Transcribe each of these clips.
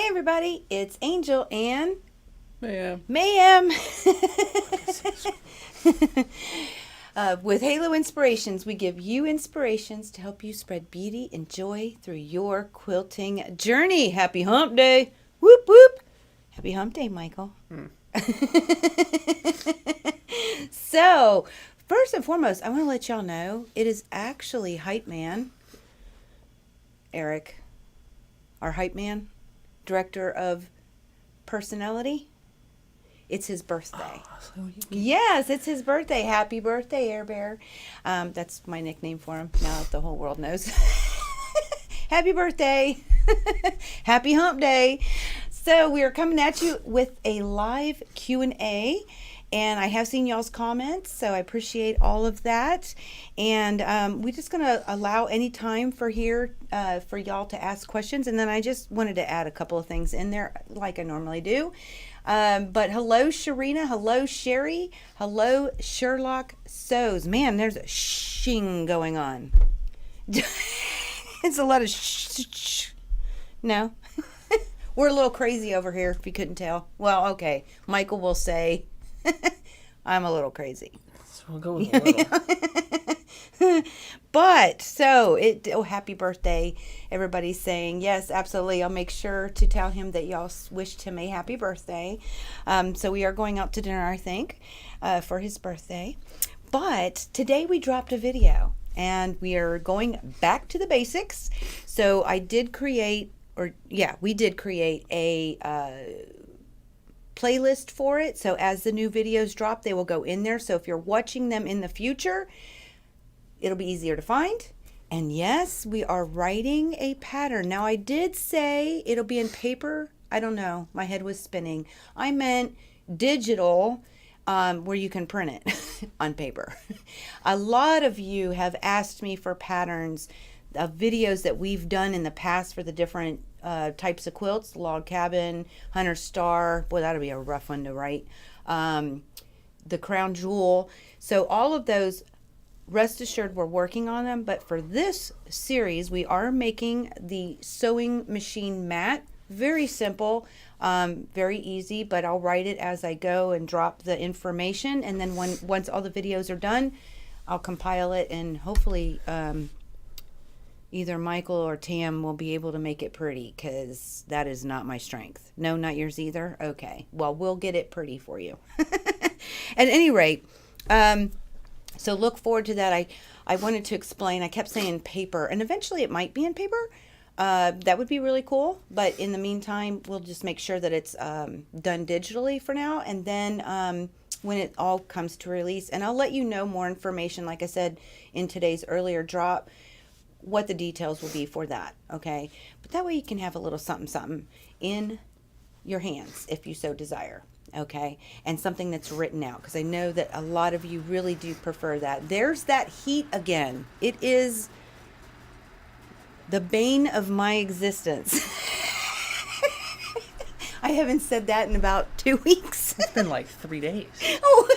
Hey everybody, it's Angel and Ma'am. Mayhem. With Halo Inspirations, we give you inspirations to help you spread beauty and joy through your quilting journey. Happy Hump Day! Whoop whoop! Happy Hump Day, Michael. So, first and foremost, I want to let y'all know it is actually Hype Man, Eric, our Hype Man, director of personality. It's his birthday. Yes, it's his birthday. Happy birthday, Air Bear. That's my nickname for him now that the whole world knows. Happy birthday. Happy Hump Day. So we are coming at you with a live Q&A. And I have seen y'all's comments, so I appreciate all of that. And we're just going to allow any time for y'all to ask questions. And then I just wanted to add a couple of things in there like I normally do. But hello, Sharina. Hello, Sherry. Hello, Sherlock Sews. Man, there's a shing going on. It's a lot of shh. No. We're a little crazy over here, if you couldn't tell. Well, okay. Michael will say I'm a little crazy. So we'll go with a little. But happy birthday. Everybody's saying yes, absolutely. I'll make sure to tell him that y'all wished him a happy birthday. So we are going out to dinner, I think, for his birthday. But today we dropped a video and we are going back to the basics. So we did create a playlist for it. So as the new videos drop, they will go in there. So if you're watching them in the future, it'll be easier to find. And yes, we are writing a pattern. Now I did say it'll be in paper. I don't know. My head was spinning. I meant digital, where you can print it on paper. A lot of you have asked me for patterns of videos that we've done in the past for the different types of quilts, log cabin, hunter star. Boy, that'll be a rough one to write. The crown jewel. So all of those, rest assured we're working on them. But for this series, we are making the sewing machine mat. Very simple, very easy, but I'll write it as I go and drop the information. And then once all the videos are done, I'll compile it and hopefully either Michael or Tam will be able to make it pretty, because that is not my strength. No, not yours either? Okay. Well, we'll get it pretty for you. At any rate, so look forward to that. I wanted to explain. I kept saying paper, and eventually it might be in paper. That would be really cool. But in the meantime, we'll just make sure that it's done digitally for now. And then when it all comes to release, and I'll let you know more information, like I said, in today's earlier drop, what the details will be for that, okay? But that way you can have a little something in your hands if you so desire, okay? And something that's written out, because I know that a lot of you really do prefer that. There's that heat again. It is the bane of my existence. I haven't said that in about 2 weeks. It's been like 3 days. Oh.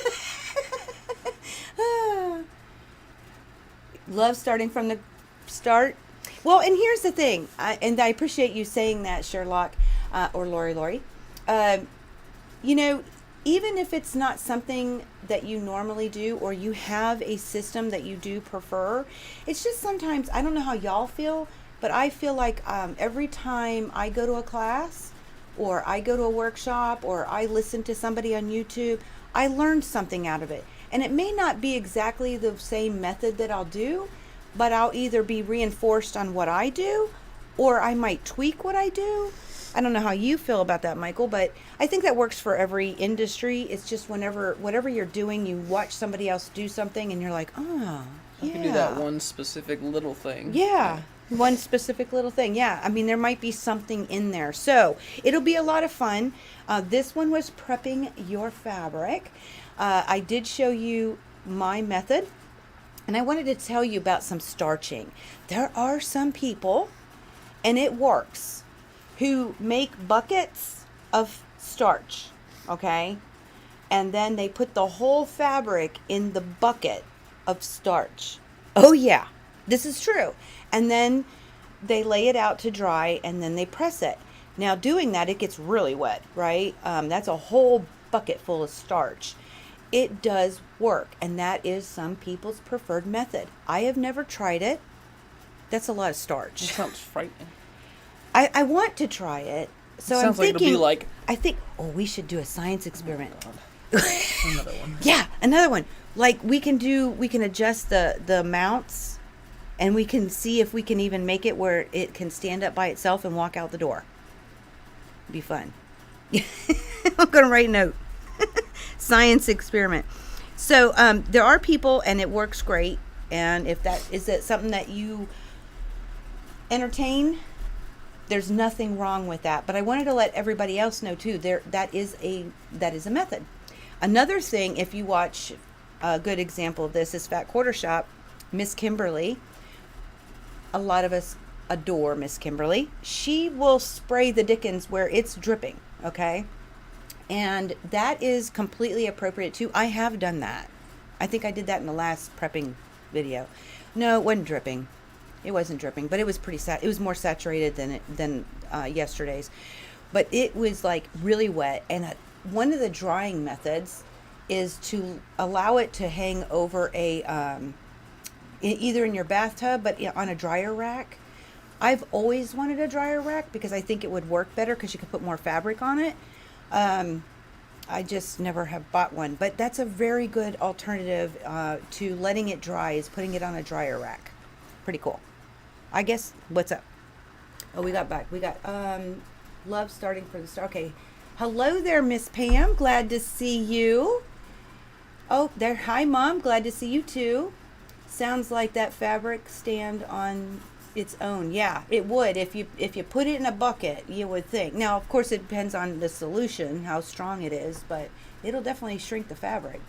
Love starting from the start. Well, and here's the thing, and I appreciate you saying that, Sherlock, or Lori. Even if it's not something that you normally do, or you have a system that you do prefer, it's just sometimes, I don't know how y'all feel, but I feel like every time I go to a class, or I go to a workshop, or I listen to somebody on YouTube, I learned something out of it. And it may not be exactly the same method that I'll do, but I'll either be reinforced on what I do, or I might tweak what I do. I don't know how you feel about that, Michael, but I think that works for every industry. It's just whatever you're doing, you watch somebody else do something and you're like, oh, yeah. I can do that one specific little thing. Yeah. One specific little thing. Yeah. I mean, there might be something in there. So it'll be a lot of fun. This one was prepping your fabric. I did show you my method. And I wanted to tell you about some starching. There are some people, and it works, who make buckets of starch, okay? And then they put the whole fabric in the bucket of starch. Oh yeah, this is true. And then they lay it out to dry, and then they press it. Now doing that, it gets really wet, right? That's a whole bucket full of starch. It does work, and that is some people's preferred method. I have never tried it. That's a lot of It starch. sounds frightening. I want to try it. So It I'm sounds like it'll thinking, be like- I think, oh, we should do a science experiment. Another one. Yeah, another one. Like we can adjust the mounts, and we can see if we can even make it where it can stand up by itself and walk out the door. Be fun. I'm gonna write a note. Science experiment. So there are people, and it works great. And if that is it something that you entertain, there's nothing wrong with that. But I wanted to let everybody else know too. That is a method. Another thing, if you watch, a good example of this is Fat Quarter Shop, Miss Kimberly. A lot of us adore Miss Kimberly. She will spray the Dickens where it's dripping, okay? And that is completely appropriate too. I have done that. I think I did that in the last prepping video. No, it wasn't dripping. It wasn't dripping, but it was pretty it was more saturated than yesterday's. But it was like really wet, and one of the drying methods is to allow it to hang over either in your bathtub, but on a dryer rack. I've always wanted a dryer rack because I think it would work better because you could put more fabric on it. I just never have bought one, but that's a very good alternative to letting it dry, is putting it on a dryer rack. Pretty cool. I guess, what's up? Oh, we got love starting for the start. Okay. Hello there, Miss Pam. Glad to see you. Oh, there. Hi, Mom. Glad to see you too. Sounds like that fabric stand on its own. Yeah, it would. If you put it in a bucket, you would think. Now, of course, it depends on the solution, how strong it is, but it'll definitely shrink the fabric.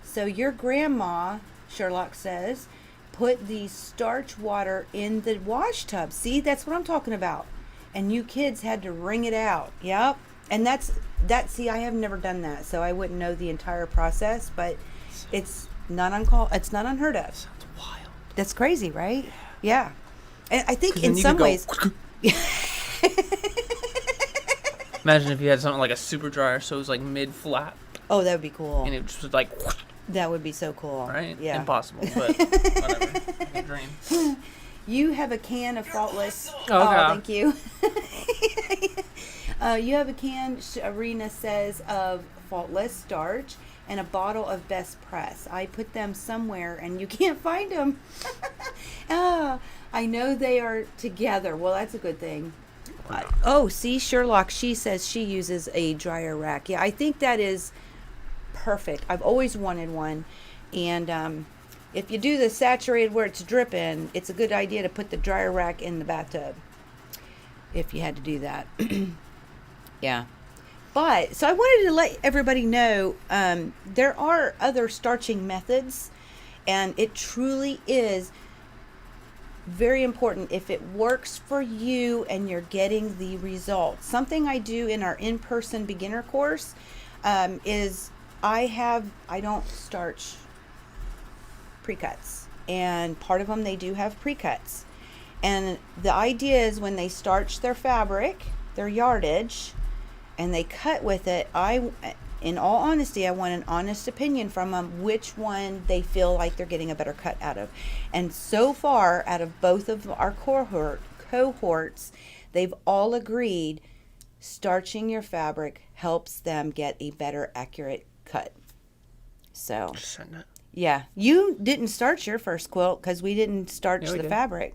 So your grandma, Sherlock says, put the starch water in the wash tub. See, that's what I'm talking about. And you kids had to wring it out. Yep. And see, I have never done that, so I wouldn't know the entire process, but it's not unheard of. Sounds wild. That's crazy, right? Yeah. And I think 'Cause in then you some could go- ways Imagine if you had something like a super dryer, so it was like mid flat, oh, that would be cool. and it just was like, That would be so cool. right? Yeah. Impossible, but whatever. A dream. You have a can of Faultless. Oh, okay. Thank you. You have a can, Arena says, of Faultless starch and a bottle of Best Press. I put them somewhere and you can't find them. I know they are together. Well, that's a good thing. Oh, see, Sherlock, she says she uses a dryer rack. Yeah, I think that is perfect. I've always wanted one. And if you do the saturated where it's dripping, it's a good idea to put the dryer rack in the bathtub if you had to do that. Yeah. But, so I wanted to let everybody know there are other starching methods, and it truly is very important if it works for you and you're getting the results. Something I do in our in-person beginner course is I don't starch pre-cuts, and part of them they do have pre-cuts, and the idea is when they starch their fabric, their yardage, and they cut with it, in all honesty, I want an honest opinion from them which one they feel like they're getting a better cut out of. And so far, out of both of our cohorts, they've all agreed starching your fabric helps them get a better accurate cut. So, Just send it. yeah, you didn't starch your first quilt because we didn't starch Yeah, we the did. fabric.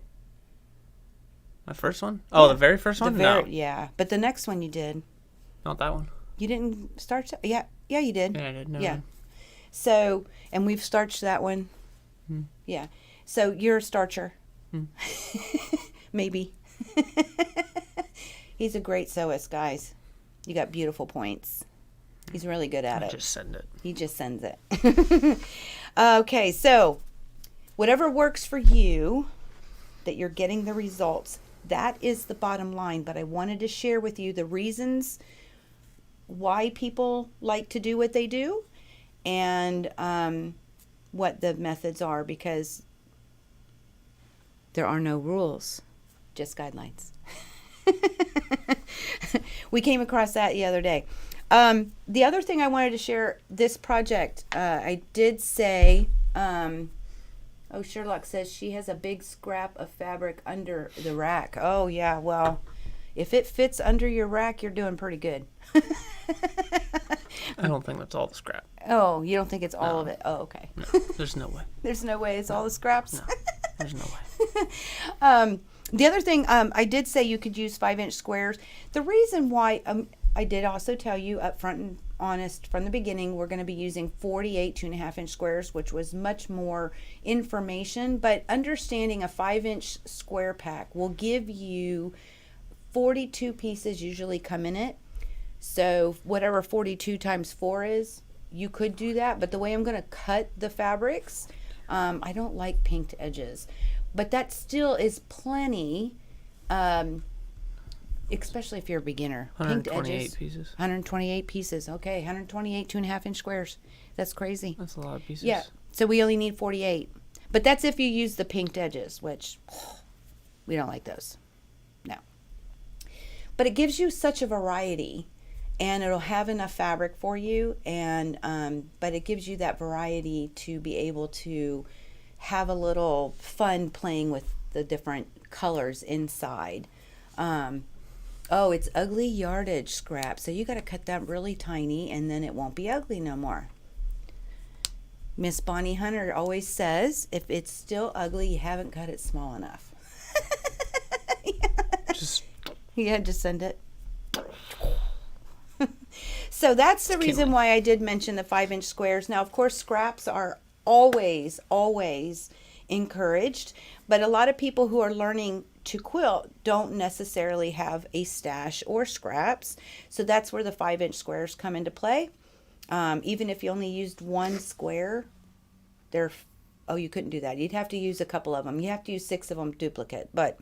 My first one? Oh, Yeah. the very first one? No, Yeah, but the next one you did. not that one. You didn't starch that? Yeah, you did. Yeah, I did. No, Yeah. no. So, and we've starched that one. Yeah. So you're a starcher. Maybe. He's a great sewist, guys. You got beautiful points. He's really good at it. Just send it. He just sends it. Okay, so whatever works for you, that you're getting the results, that is the bottom line. But I wanted to share with you the reasons why people like to do what they do, and what the methods are, because there are no rules, just guidelines. We came across that the other day. The other thing I wanted to share, this project, I did say, oh, Sherlock says she has a big scrap of fabric under the rack. Oh, yeah, well, if it fits under your rack, you're doing pretty good. I don't think that's all the scrap. Oh, you don't think it's all No. of it? Oh, okay. No, there's no way. There's no way it's all the scraps? No, there's no way. The other thing, I did say you could use 5-inch squares. The reason why, I did also tell you up front and honest from the beginning, we're going to be using 48 2.5-inch squares, which was much more information. But understanding a 5-inch square pack will give you 42 pieces usually come in it. So whatever 42 times 4 is, you could do that. But the way I'm going to cut the fabrics, I don't like pinked edges. But that still is plenty, especially if you're a beginner. Pinked 128 edges. pieces. 128 pieces. Okay, 128 2.5-inch squares. That's crazy. That's a lot of pieces. Yeah, so we only need 48. But that's if you use the pinked edges, which we don't like those. No. But it gives you such a variety, and it'll have enough fabric for you, and but it gives you that variety to be able to have a little fun playing with the different colors inside. Oh, it's ugly yardage scrap, so you got to cut that really tiny, and then it won't be ugly no more. Miss Bonnie Hunter always says, if it's still ugly, you haven't cut it small enough. Just Yeah, just send it. So that's the reason why I did mention the 5-inch squares. Now, of course, scraps are always encouraged, but a lot of people who are learning to quilt don't necessarily have a stash or scraps. So that's where the 5-inch squares come into play. Even if you only used one square, oh, you couldn't do that. You'd have to use a couple of them. You have to use 6 of them duplicate, but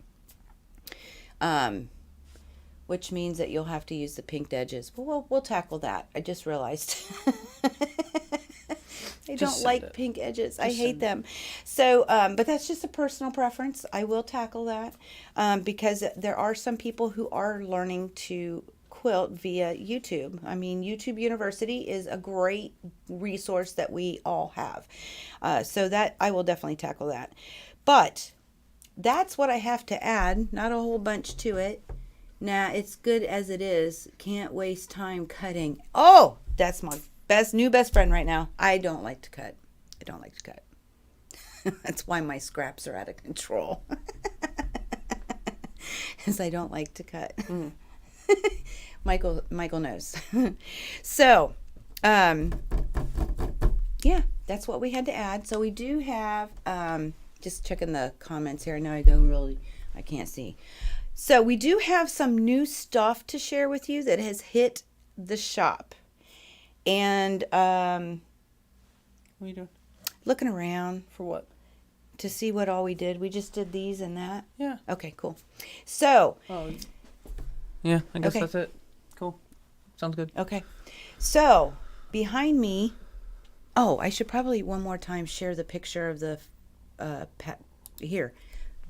which means that you'll have to use the pinked edges. Well, we'll tackle that. I just realized. I don't like pink edges. I hate them. So, but that's just a personal preference. I will tackle that because there are some people who are learning to quilt via YouTube. I mean, YouTube University is a great resource that we all have. So that I will definitely tackle that. But that's what I have to add. Not a whole bunch to it. Nah, it's good as it is. Can't waste time cutting. Oh, that's my new best friend right now. I don't like to cut. I don't like to cut. That's why my scraps are out of control. Because I don't like to cut. Michael knows. So, yeah, that's what we had to add. So we do have, just checking the comments here. Now I can't see. So we do have some new stuff to share with you that has hit the shop. And what are you doing? Looking around For what? to see what all we did. We just did these and that. Yeah. Okay, cool. So, Yeah, I guess Okay. that's it. Cool. Sounds good. okay. So, behind me, I should probably one more time share the picture of the here.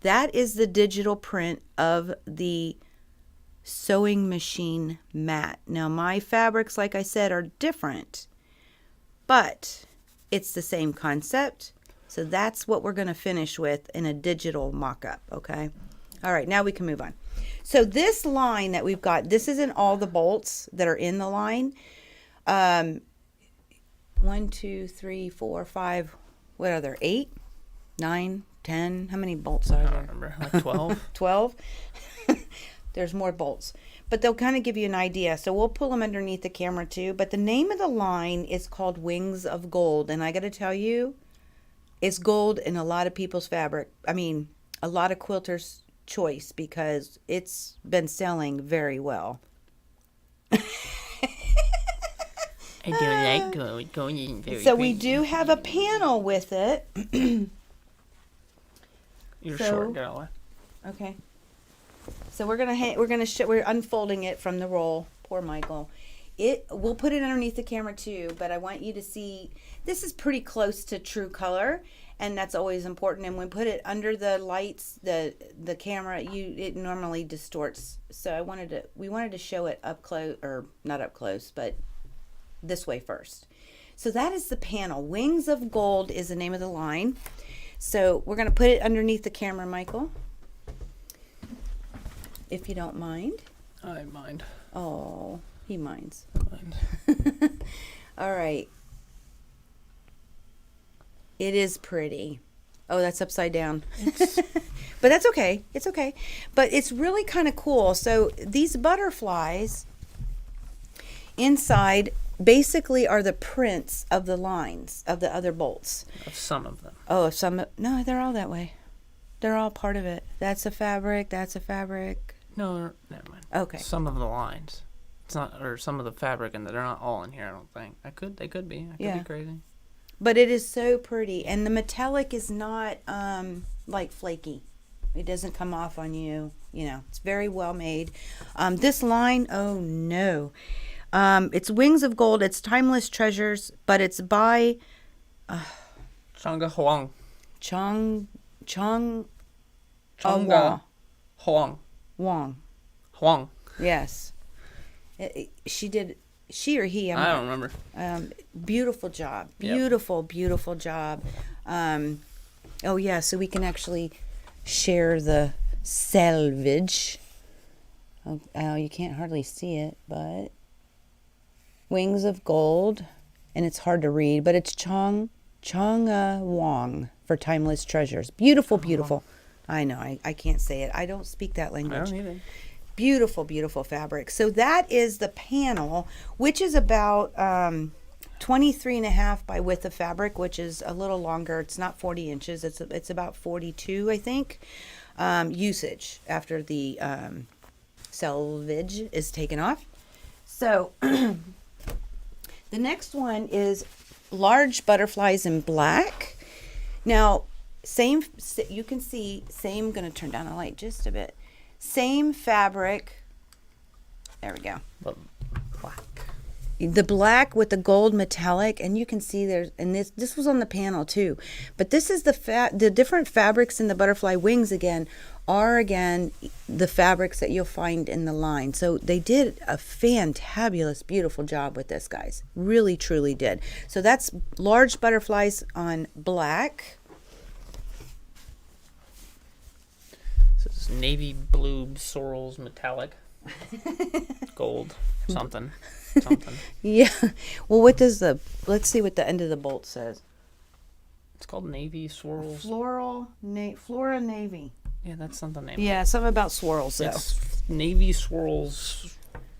That is the digital print of the sewing machine mat. Now, my fabrics, like I said, are different, but it's the same concept. So that's what we're going to finish with in a digital mock-up, okay? All right, now we can move on. So this line that we've got, this isn't all the bolts that are in the line. 1, 2, 3, 4, 5, what are there, 8, 9, 10? How many bolts are I don't there? remember. Like 12? 12? There's more bolts. But they'll kind of give you an idea. So we'll pull them underneath the camera too. But the name of the line is called Wings of Gold. And I got to tell you, it's gold in a lot of people's fabric. I mean, a lot of quilters' choice because it's been selling very well. I don't like gold. Gold isn't very So we do have a panel with it. You're so- short, get out of the way. Okay. So we're unfolding it from the roll. Poor Michael. We'll put it underneath the camera too, but I want you to see this is pretty close to true color, and that's always important. And when we put it under the lights, the camera, it normally distorts. So we wanted to show it up close, or not up close, but this way first. So that is the panel. Wings of Gold is the name of the line. So we're going to put it underneath the camera, Michael, if you don't mind. I mind. Oh, he minds. I mind. All right. It is pretty. Oh, that's upside down. But that's okay. It's okay. But it's really kind of cool. So these butterflies inside basically are the prints of the lines of the other bolts. Of some of them. Oh, no, they're all that way. They're all part of it. That's a fabric. That's a fabric. No, never mind. Okay. Some of the lines. It's not, or some of the fabric, and they're not all in here, I don't think. They could be. I could be crazy. But it is so pretty. And the metallic is not like flaky. It doesn't come off on you. You know, it's very well made. This line, oh no. It's Wings of Gold. It's Timeless Treasures, but it's by Changa Huang. Changa Huang. Wong. Huang. Yes. She or he. I don't remember. Beautiful job. Yep. Beautiful job. Oh yeah, so we can actually share the selvage. Oh, you can't hardly see it, but Wings of Gold, and it's hard to read, but it's Changa Wong for Timeless Treasures. Beautiful. I know, I can't say it. I don't speak that language. I don't either. Beautiful fabric. So that is the panel, which is about 23.5 by width of fabric, which is a little longer. It's not 40 inches. It's about 42, I think. Usage after the selvage is taken off. So the next one is large butterflies in black. Now, you can see, I'm going to turn down the light just a bit. Same fabric. There we go. But black. The black with the gold metallic, and you can see there's, and this was on the panel too. But this is the different fabrics in the butterfly wings are the fabrics that you'll find in the line. So they did a fantabulous, beautiful job with this, guys. Really, truly did. So that's large butterflies on black. This is navy blue sorrels metallic. Gold. Something. Yeah. Well, let's see what the end of the bolt says. It's called navy swirls. Flora navy. Yeah, that's something navy. Yeah, something about swirls though. It's navy swirls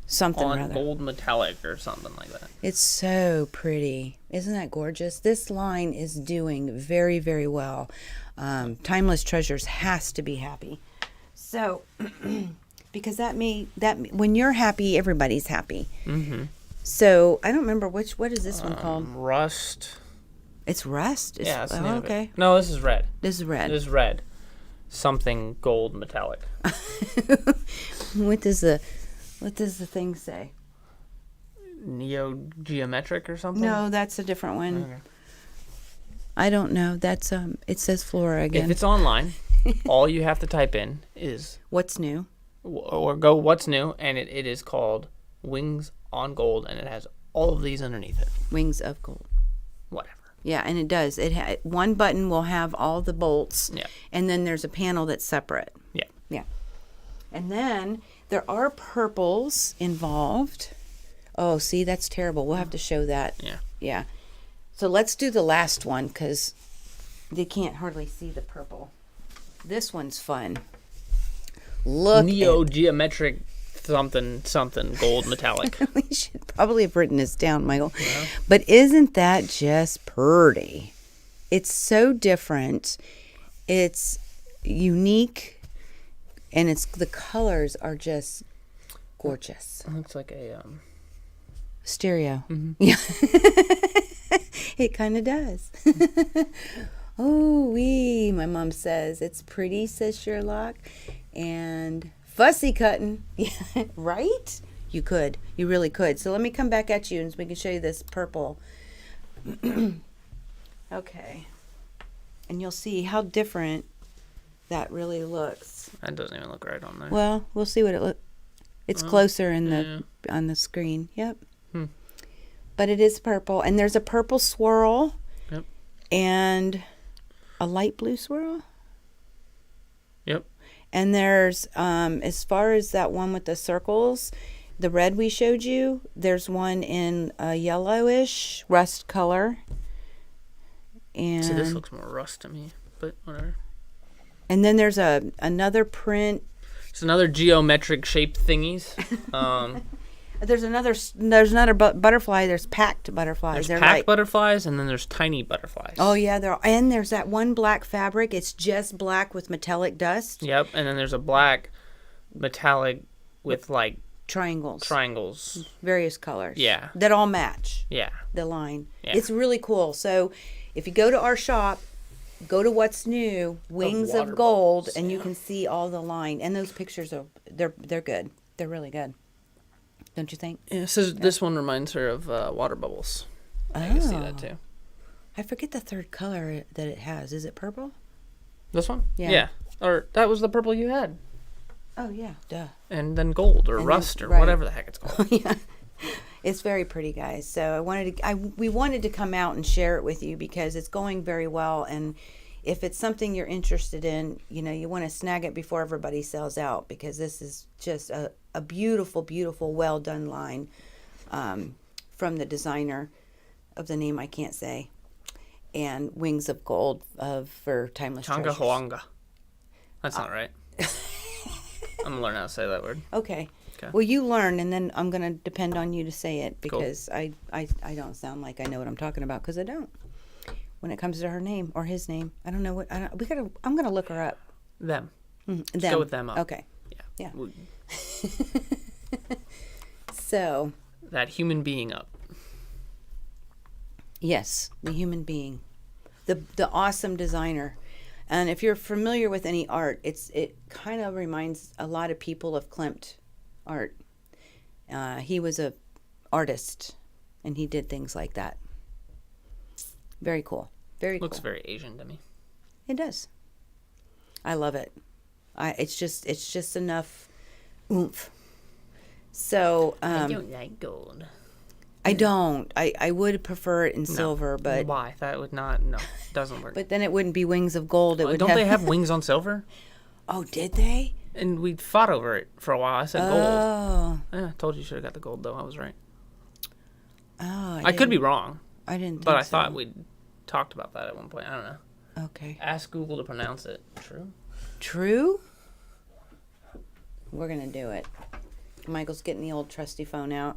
Something on rather. gold metallic or something like that. It's so pretty. Isn't that gorgeous? This line is doing very, very well. Timeless Treasures has to be happy. So, because that when you're happy, everybody's happy. Mm-hmm. So I don't remember what is this one called? Rust. It's rust. Yeah, that's the name of it. Okay. No, this is red. This is red. This is red. Something gold metallic. What does the thing say? Neo-geometric or something? No, that's a different one. Okay. I don't know. That's it says Flora again. If it's online, all you have to type in is What's new? or go what's new, and it is called Wings on Gold, and it has all of these underneath it. Wings of Gold. Whatever. Yeah, and it does. One button will have all the bolts. Yeah. And then there's a panel that's separate. Yeah. Yeah. And then there are purples involved. Oh, see, that's terrible. We'll have to show that. Yeah. Yeah. So let's do the last one because they can't hardly see the purple. This one's fun. Look. Neo-geometric something gold metallic. We should probably have written this down, Michael. Yeah. But isn't that just pretty? It's so different. It's unique, and the colors are just gorgeous. It looks like a Stereo. Mm-hmm. Yeah. It kind of does. Oh, wee, my mom says. It's pretty, says Sherlock. And fussy cutting. Yeah, right? You could. You really could. So let me come back at you and we can show you this purple. Okay. and you'll see how different that really looks. That doesn't even look right on there. Well, we'll see what it looks. It's closer in the on the screen. Yep. But it is purple, and there's a purple swirl. Yep. And a light blue swirl. Yep. And there's as far as that one with the circles, the red we showed you, there's one in a yellowish rust color. And See, this looks more rust to me, but whatever. And then there's another print. It's another geometric shaped thingies. There's another butterfly. There's packed butterflies. There's packed butterflies, and then there's tiny butterflies. Oh yeah, and there's that one black fabric. It's just black with metallic dust. Yep, and then there's a black metallic with like triangles, various colors. Yeah, that all match. Yeah, the line. Yeah. It's really cool. So, if you go to our shop, go to What's New, Wings of Gold, and you can see all the line. And those pictures they're good. They're really good. Don't you think? Yeah, so this one reminds her of water bubbles. I can see that too. I forget the third color that it has. Is it purple? This one? Yeah. Or that was the purple you had. Oh, yeah. Duh. And then gold or rust or whatever the heck it's called. Yeah. It's very pretty, guys. So we wanted to come out and share it with you because it's going very well. And if it's something you're interested in, you want to snag it before everybody sells out, because this is just a beautiful, beautiful, well done line from the designer of the name I can't say, and Wings of Gold for Timeless Treasures. Changa. That's not right. I'm gonna learn how to say that word. Okay. Well, you learn, and then I'm gonna depend on you to say it, because cool. I don't sound like I know what I'm talking about, because I don't. When it comes to her name or his name, I don't know what. I'm gonna look her up. Them. Them. Go with them up. Okay. Yeah. So. That human being up. Yes, the human being, the awesome designer, and if you're familiar with any art, it kind of reminds a lot of people of Klimt art. He was a artist, and he did things like that. Very cool. Very cool. Looks very Asian to me. It does. I love it. It's just enough oomph. So I don't like gold. I don't. I would prefer it in silver, but why? That would not. No, doesn't work. But then it wouldn't be Wings of Gold. Don't they have wings on silver? Oh, did they? And we fought over it for a while. I said gold. Oh. Yeah, I told you should have got the gold though. I was right. Oh. I could be wrong. I didn't. But I thought we'd talked about that at one point. I don't know. Okay. Ask Google to pronounce it. True? We're gonna do it. Michael's getting the old trusty phone out.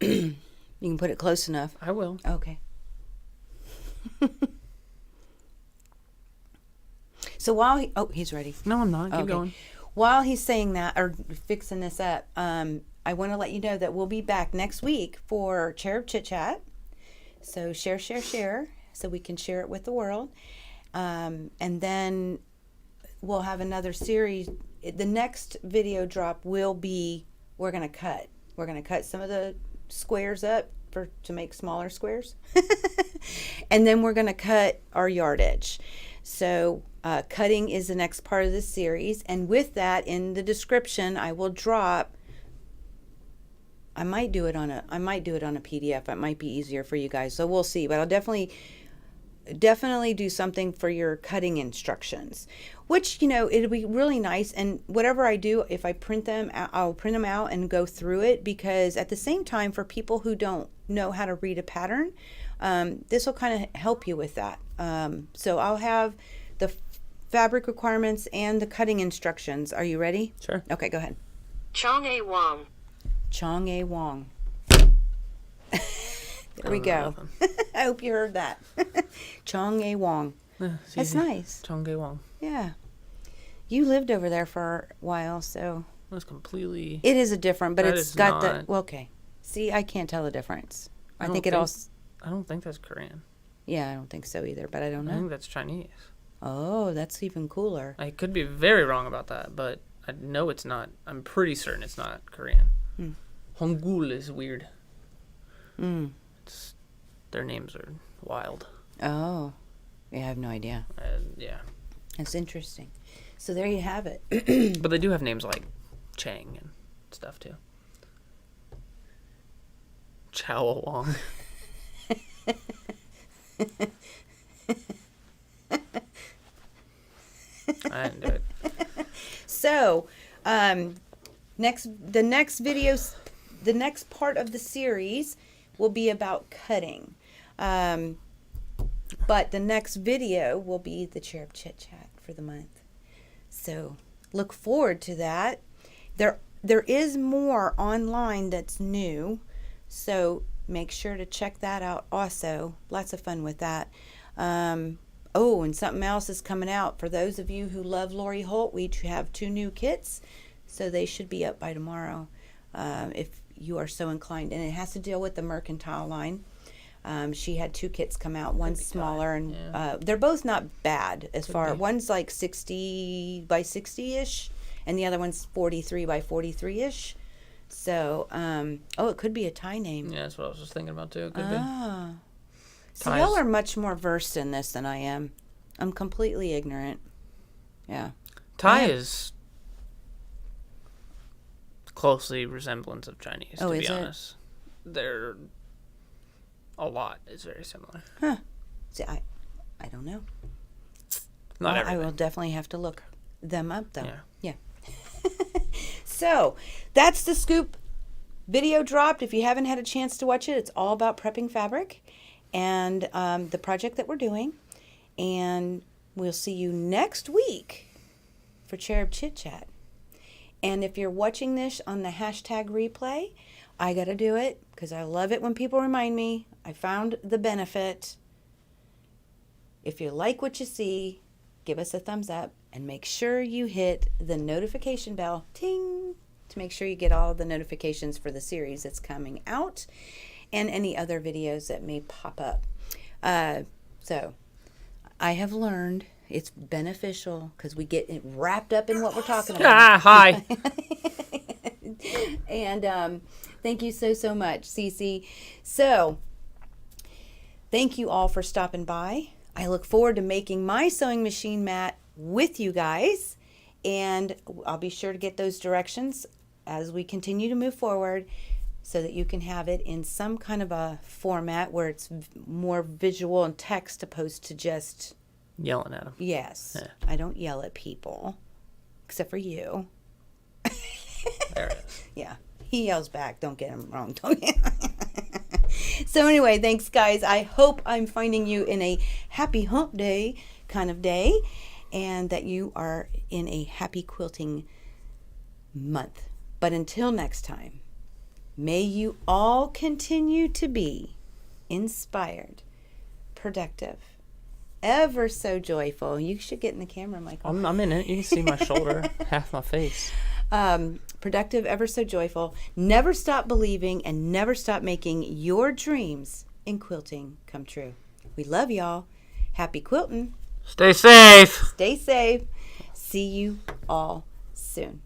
You can put it close enough. I will. Okay. So while he's ready. No, I'm not. Keep going. While he's saying that or fixing this up, I want to let you know that we'll be back next week for Cherub Chit Chat. So share, so we can share it with the world. And then we'll have another series. The next video drop will be, we're going to cut some of the squares up to make smaller squares. And then we're going to cut our yardage. So cutting is the next part of this series. And with that, in the description, I will drop, I might do it on a PDF. It might be easier for you guys. So we'll see, but I'll definitely do something for your cutting instructions, which, it'll be really nice. And whatever I do, if I print them, I'll print them out and go through it, because at the same time, for people who don't know how to read a pattern, this will kind of help you with that. So I'll have the fabric requirements and the cutting instructions. Are you ready? Sure. Okay, go ahead. Chong A. Wong. Chong A. Wong. There we go. I hope you heard that. Chong A. Wong. That's nice. Chong A. Wong. Yeah. You lived over there for a while, so. It was completely. It is a different, but it's got not... the. Well, okay. See, I can't tell the difference. I don't think that's Korean. Yeah, I don't think so either, but I don't know. I think that's Chinese. Oh, that's even cooler. I could be very wrong about that, but I know it's not. I'm pretty certain it's not Korean. Hangul is weird. Their names are wild. Oh. Yeah, I have no idea. Yeah. That's interesting. So there you have it. But they do have names like Chang and stuff too. Chow Wong. I didn't do it. So, the next videos, the next part of the series will be about cutting. But the next video will be the Cherub Chit Chat for the month. So look forward to that. There is more online that's new. So make sure to check that out also. Lots of fun with that. Oh, and something else is coming out. For those of you who love Lori Holt, we have 2 new kits. So they should be up by tomorrow if you are so inclined. And it has to deal with the mercantile line. She had 2 kits come out. One's smaller, and they're both not bad as far. One's like 60 by 60-ish, and the other one's 43 by 43-ish. So, it could be a Thai name. Yeah, that's what I was just thinking about too. It could be. So y'all are much more versed in this than I am. I'm completely ignorant. Yeah. Thai is closely resemblance of Chinese, to be honest. They're a lot is very similar. Huh. See, I don't know. Not everything. I will definitely have to look them up, though. Yeah. So, that's the scoop. Video dropped. If you haven't had a chance to watch it, it's all about prepping fabric and the project that we're doing. And we'll see you next week for Cherub Chit Chat. And if you're watching this on the hashtag replay, I got to do it because I love it when people remind me. I found the benefit. If you like what you see, give us a thumbs up and make sure you hit the notification bell, ting, to make sure you get all the notifications for the series that's coming out and any other videos that may pop up. So I have learned it's beneficial because we get it wrapped up in what we're talking about. Hi. And thank you so much, Cece. So thank you all for stopping by. I look forward to making my sewing machine mat with you guys, and I'll be sure to get those directions as we continue to move forward so that you can have it in some kind of a format where it's more visual and text opposed to just yelling at them. Yes. Yeah. I don't yell at people except for you. There it is. Yeah. He yells back. Don't get him wrong. So anyway, thanks guys. I hope I'm finding you in a happy hump day kind of day and that you are in a happy quilting month. But until next time, may you all continue to be inspired, productive, ever so joyful. You should get in the camera, Michael. I'm in it. You can see my shoulder, half my face. Productive, ever so joyful. Never stop believing and never stop making your dreams in quilting come true. We love y'all. Happy quilting. Stay safe. Stay safe. See you all soon.